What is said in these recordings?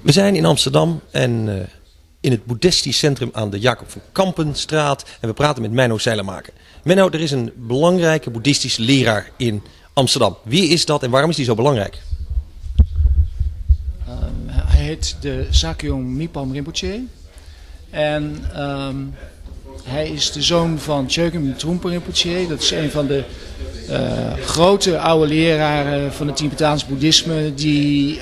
We zijn in Amsterdam en in het boeddhistisch centrum aan de Jacob van Kampenstraat. En we praten met Menno Zeillemaker. Menno, er is een belangrijke boeddhistische leraar in Amsterdam. Wie is dat en waarom is die zo belangrijk? Hij heet de Sakyong Mipham Rinpoche. En hij is de zoon van Chogyam Trungpa Rinpoche. Dat is een van de grote oude leraren van het Tibetaans boeddhisme die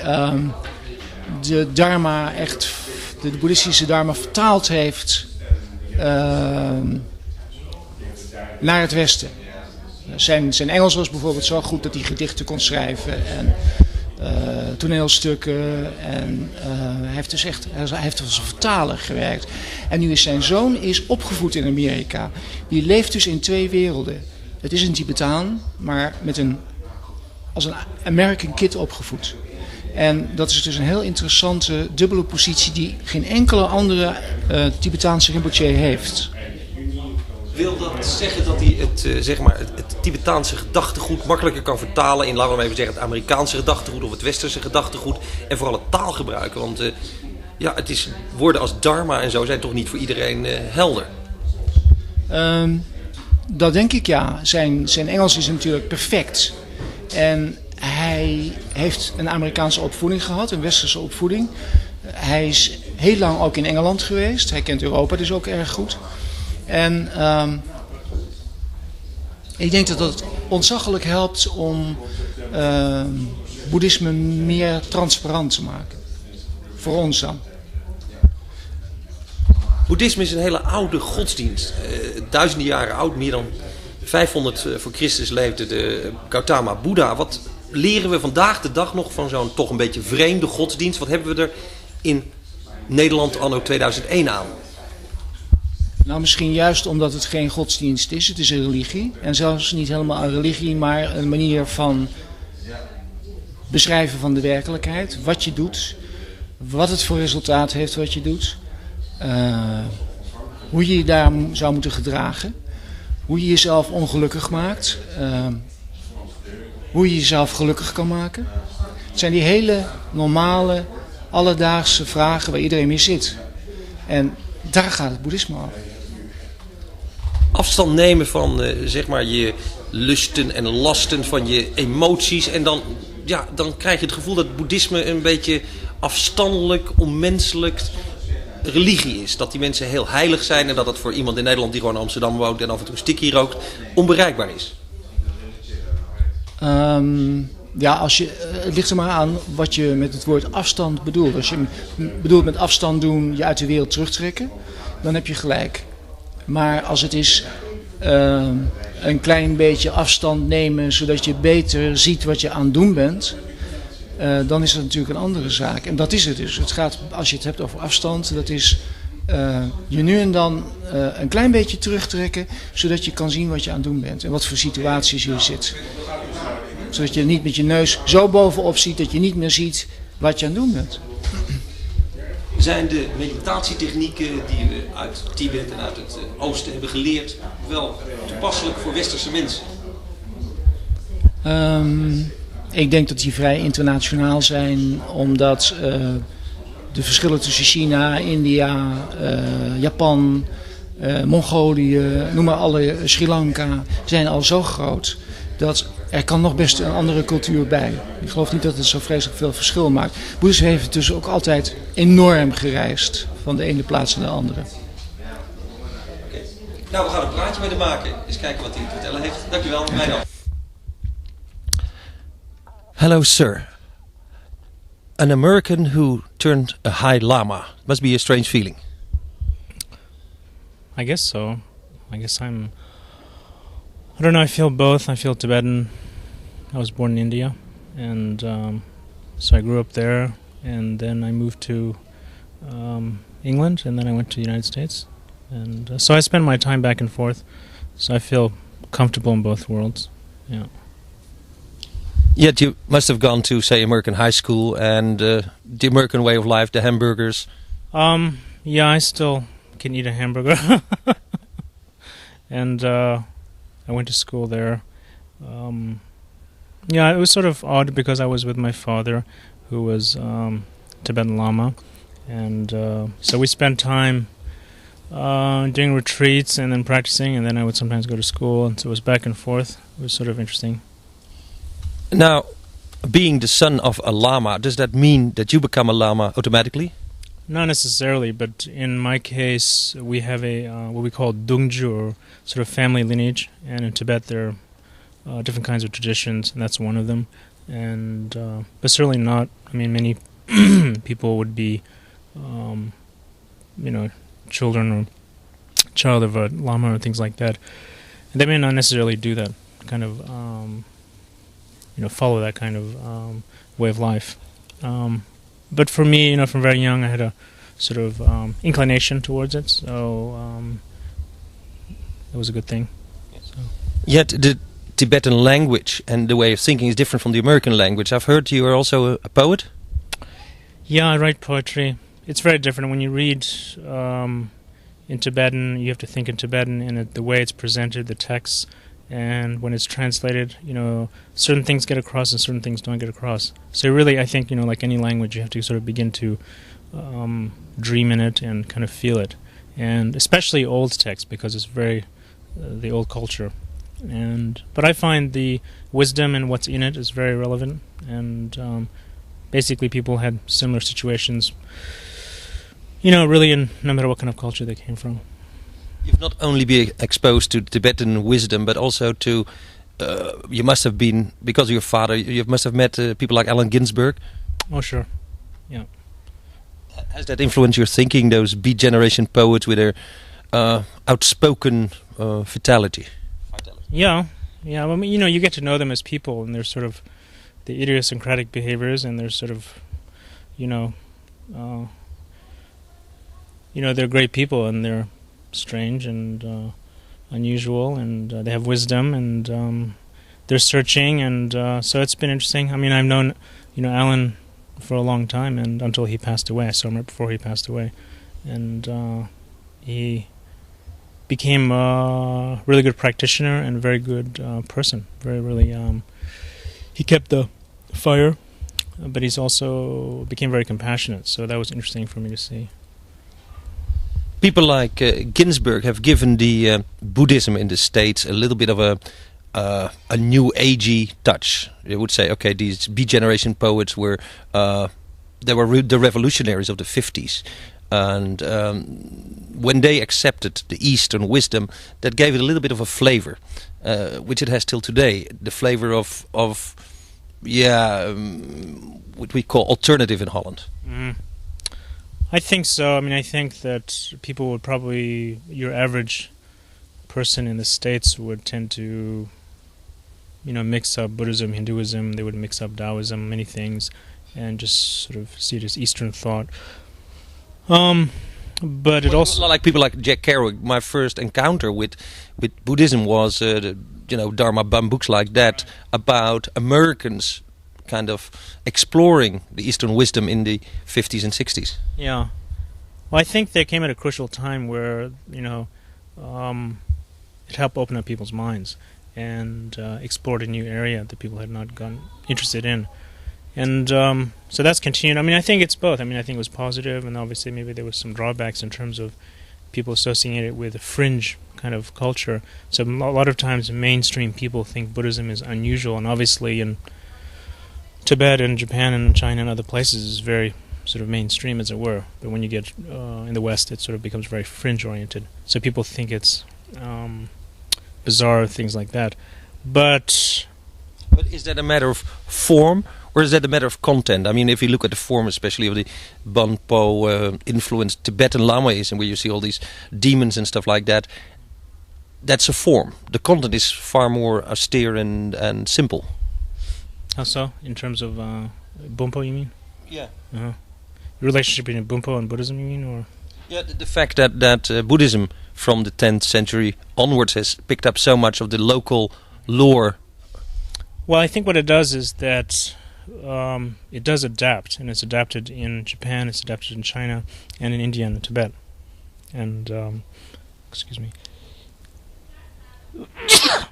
de dharma echt, de boeddhistische dharma vertaald heeft naar het Westen. Zijn Engels was bijvoorbeeld zo goed dat hij gedichten kon schrijven en toneelstukken. En hij heeft als een vertaler gewerkt. En nu is zijn zoon opgevoed in Amerika. Die leeft dus in twee werelden. Het is een Tibetaan, maar als een American kid opgevoed. En dat is dus een heel interessante dubbele positie die geen enkele andere Tibetaanse Rinpoche heeft. Wil dat zeggen dat hij het Tibetaanse gedachtegoed makkelijker kan vertalen in, laten we maar even zeggen, het Amerikaanse gedachtegoed of het Westerse gedachtegoed en vooral het taalgebruik? Want woorden als dharma en zo zijn toch niet voor iedereen helder? Dat denk ik, ja. Zijn Engels is natuurlijk perfect. En hij heeft een Amerikaanse opvoeding gehad, een Westerse opvoeding. Hij is heel lang ook in Engeland geweest. Hij kent Europa dus ook erg goed. En ik denk dat dat ontzaglijk helpt om boeddhisme meer transparant te maken. Voor ons dan. Boeddhisme is een hele oude godsdienst. Duizenden jaren oud, meer dan 500 voor Christus leefde de Gautama Boeddha. Wat leren we vandaag de dag nog van zo'n toch een beetje vreemde godsdienst? Wat hebben we er in Nederland anno 2001 aan? Nou, misschien juist omdat het geen godsdienst is. Het is een religie. En zelfs niet helemaal een religie, maar een manier van beschrijven van de werkelijkheid. Wat je doet. Wat het voor resultaat heeft wat je doet. Hoe je je daar zou moeten gedragen. Hoe je jezelf ongelukkig maakt. Hoe je jezelf gelukkig kan maken. Het zijn die hele normale, alledaagse vragen waar iedereen mee zit. En daar gaat het boeddhisme over. Afstand nemen van je lusten en lasten, van je emoties. En dan krijg je het gevoel dat het boeddhisme een beetje afstandelijk, onmenselijk religie is. Dat die mensen heel heilig zijn en dat het voor iemand in Nederland die gewoon in Amsterdam woont en af en toe een stikkie rookt, onbereikbaar is. Het ligt er maar aan wat je met het woord afstand bedoelt. Als je bedoelt met afstand doen, je uit de wereld terugtrekken, dan heb je gelijk. Maar als het is een klein beetje afstand nemen, zodat je beter ziet wat je aan het doen bent, dan is dat natuurlijk een andere zaak. En dat is het dus. Het gaat, als je het hebt over afstand, dat is je nu en dan een klein beetje terugtrekken, zodat je kan zien wat je aan het doen bent en wat voor situaties je zit. Zodat je niet met je neus zo bovenop ziet dat je niet meer ziet wat je aan het doen bent. Zijn de meditatietechnieken die we uit Tibet en uit het oosten hebben geleerd wel toepasselijk voor westerse mensen? Ik denk dat die vrij internationaal zijn, omdat de verschillen tussen China, India, Japan, Mongolië, noem maar alle, Sri Lanka, zijn al zo groot dat er kan nog best een andere cultuur bij. Ik geloof niet dat het zo vreselijk veel verschil maakt. Boeddhisme heeft dus ook altijd enorm gereisd van de ene plaats naar de andere. Okay. Nou, we gaan een praatje met hem maken. Eens kijken wat hij te vertellen heeft. Dankjewel, Menno. Hello, sir. An American who turned a high lama. Must be a strange feeling. I guess so. I don't know, I feel both. I feel Tibetan. I was born in India, and so I grew up there, and then I moved to England, and then I went to the United States. And so I spend my time back and forth, so I feel comfortable in both worlds. Yeah. Yet you must have gone to, say, American high school and the American way of life, the hamburgers. Yeah, I still can eat a hamburger. And I went to school there. Yeah, it was sort of odd because I was with my father, who was Tibetan Lama, and so we spent time doing retreats and then practicing, and then I would sometimes go to school, and so it was back and forth. It was sort of interesting. Now, being the son of a Lama, does that mean that you become a Lama automatically? Not necessarily, but in my case, we have a what we call Dungju, or sort of family lineage, and in Tibet there are different kinds of traditions, and that's one of them. And but certainly not. I mean, many people would be, children or child of a lama or things like that, and they may not necessarily do that kind of, follow that kind of way of life. But for me, from very young, I had a sort of inclination towards it, so it was a good thing. So. Yet the Tibetan language and the way of thinking is different from the American language. I've heard you are also a poet? Yeah, I write poetry. It's very different. When you read in Tibetan, you have to think in Tibetan, and the way it's presented, the text, and when it's translated, certain things get across and certain things don't get across. So really, I think, like any language, you have to sort of begin to dream in it and kind of feel it. And especially old text, because it's very the old culture. But I find the wisdom and what's in it is very relevant, and basically people had similar situations, really in no matter what kind of culture they came from. You've not only been exposed to Tibetan wisdom, but also to, you must have been, because of your father, you must have met people like Allen Ginsberg. Oh, sure. Yeah. Has that influenced your thinking, those Beat Generation poets with their outspoken vitality? Yeah. I mean, you get to know them as people, and they're sort of the idiosyncratic behaviors, and they're sort of, they're great people, and they're strange and unusual, and they have wisdom, and they're searching, and so it's been interesting. I mean, I've known, Alan for a long time, and until he passed away. I saw him right before he passed away, and he became a really good practitioner and a very good person. He kept the fire, but he's also became very compassionate. So that was interesting for me to see. People like Ginsberg have given the Buddhism in the States a little bit of a new agey touch. They would say, okay, these Beat Generation poets were the revolutionaries of the 50s. And when they accepted the Eastern wisdom, that gave it a little bit of a flavor, which it has till today. The flavor of what we call alternative in Holland. Mm. I think so. I mean, I think that people would probably, your average person in the States would tend to, mix up Buddhism, Hinduism. They would mix up Taoism, many things, and just sort of see it as Eastern thought. But it also, like people like Jack Kerouac. My first encounter with Buddhism was Dharma Bum, books like that about Americans kind of exploring the Eastern wisdom in the 50s and 60s. Yeah. Well, I think they came at a crucial time where it helped open up people's minds and explored a new area that people had not gotten interested in. And so that's continued. I mean, I think it's both. I mean, I think it was positive, and obviously maybe there was some drawbacks in terms of people associating it with a fringe kind of culture. So a lot of times mainstream people think Buddhism is unusual, and obviously in Tibet and Japan and China and other places is very sort of mainstream, as it were. But when you get in the West, it sort of becomes very fringe-oriented. So people think it's bizarre, things like that. But is that a matter of form? Or is that a matter of content? I mean, if you look at the form, especially of the Bonpo influenced Tibetan Lamaism, where you see all these demons and stuff like that, that's a form. The content is far more austere and simple. How so? In terms of Bonpo, you mean? Yeah. The relationship between Bonpo and Buddhism, you mean? Or? Yeah, the fact that Buddhism from the 10th century onwards has picked up so much of the local lore. Well, I think what it does is that it does adapt, and it's adapted in Japan, it's adapted in China, and in India and Tibet. And, excuse me. I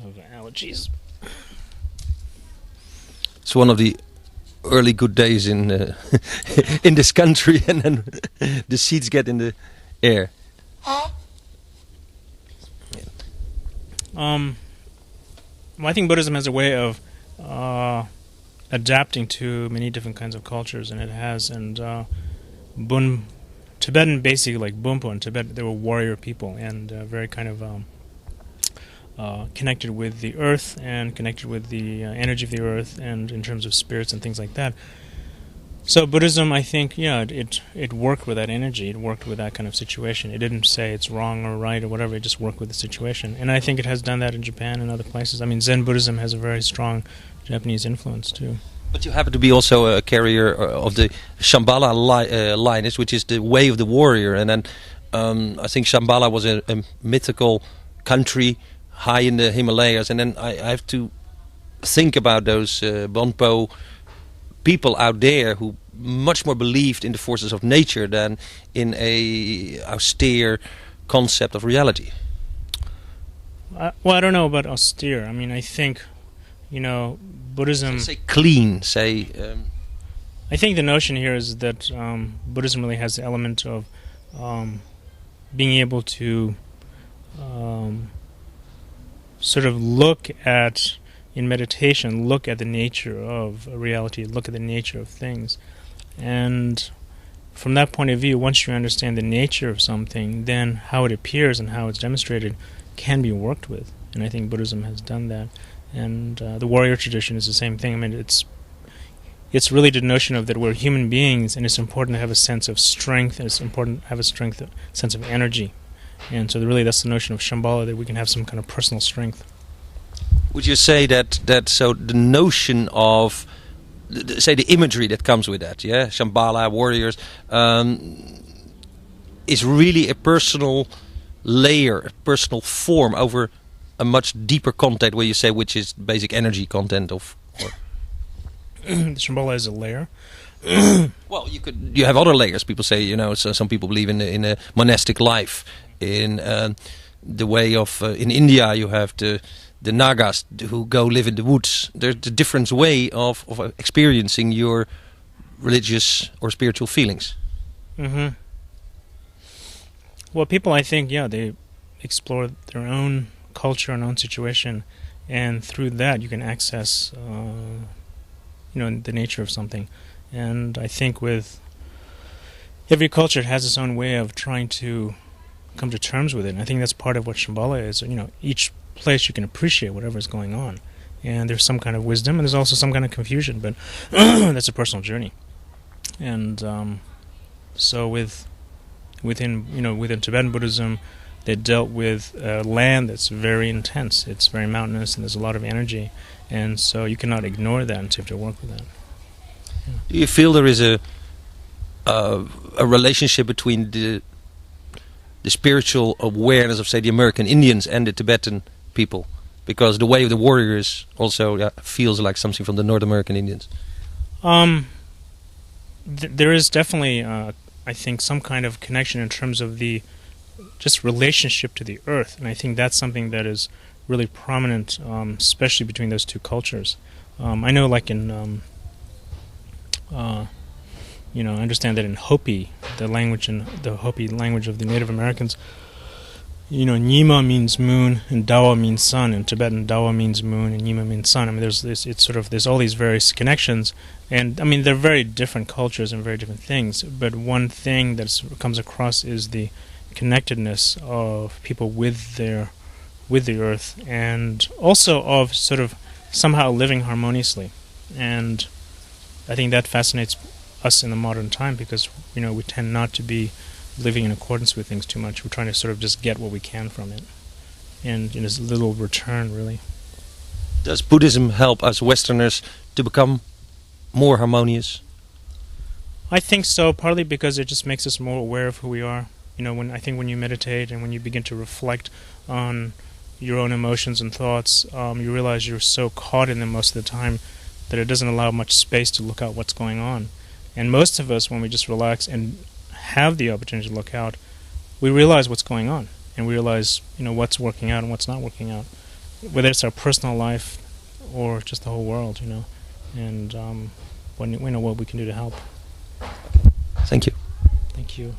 have allergies. It's one of the early good days in in this country, and then the seeds get in the air. Well, I think Buddhism has a way of adapting to many different kinds of cultures, and it has. And Tibetan, basically like Bumpo in Tibet, they were warrior people and very kind of connected with the earth and connected with the energy of the earth, and in terms of spirits and things like that. So Buddhism, I think, it worked with that energy. It worked with that kind of situation. It didn't say it's wrong or right or whatever. It just worked with the situation. And I think it has done that in Japan and other places. I mean, Zen Buddhism has a very strong Japanese influence too. But you happen to be also a carrier of the Shambhala lineage, which is the way of the warrior. And then I think Shambhala was a mythical country high in the Himalayas. And then I have to think about those Bonpo people out there who much more believed in the forces of nature than in a austere concept of reality. Well, I don't know about austere. I mean, I think, Buddhism... Say clean, say... I think the notion here is that Buddhism really has the element of being able to sort of look at, in meditation, look at the nature of reality, look at the nature of things. And from that point of view, once you understand the nature of something, then how it appears and how it's demonstrated can be worked with. And I think Buddhism has done that. And the warrior tradition is the same thing. I mean, it's really the notion of that we're human beings, and it's important to have a sense of strength, and it's important to have a sense of energy. And so really that's the notion of Shambhala, that we can have some kind of personal strength. Would you say that so the notion of, say, the imagery that comes with that, yeah, Shambhala, warriors, is really a personal layer, a personal form over a much deeper content, where you say, which is basic energy content of... The Shambhala is a layer. Well, you have other layers. People say, so some people believe in a monastic life. In the way of in India, you have the Nagas who go live in the woods. There's a different way of experiencing your religious or spiritual feelings. Mm-hmm. Well, people, I think, they explore their own culture and own situation, and through that you can access, the nature of something. And I think with every culture, it has its own way of trying to come to terms with it. And I think that's part of what Shambhala is. Each place you can appreciate whatever's going on, and there's some kind of wisdom, and there's also some kind of confusion, but that's a personal journey. And so within Tibetan Buddhism, they dealt with land that's very intense. It's very mountainous, and there's a lot of energy, and so you cannot ignore that and you have to work with that. Yeah. Do you feel there is a relationship between the spiritual awareness of, say, the American Indians and the Tibetan people? Because the way of the warriors also feels like something from the North American Indians. There is definitely, I think, some kind of connection in terms of the just relationship to the earth, and I think that's something that is really prominent, especially between those two cultures. I know, like in, I understand that in Hopi, the Hopi language of the Native Americans, Nyima means moon and Dawa means sun. In Tibetan, Dawa means moon and Nyima means sun. I mean, there's all these various connections, and I mean they're very different cultures and very different things. But one thing that comes across is the connectedness of people with the earth, and also of sort of somehow living harmoniously. And I think that fascinates us in the modern time, because we tend not to be living in accordance with things too much. We're trying to sort of just get what we can from it, and in as little return, really. Does Buddhism help us Westerners to become more harmonious? I think so, partly because it just makes us more aware of who we are. When you meditate and when you begin to reflect on your own emotions and thoughts, you realize you're so caught in them most of the time that it doesn't allow much space to look out what's going on. And most of us, when we just relax and have the opportunity to look out, we realize what's going on, and we realize what's working out and what's not working out, whether it's our personal life or just the whole world. And what we know what we can do to help. Thank you. Thank you.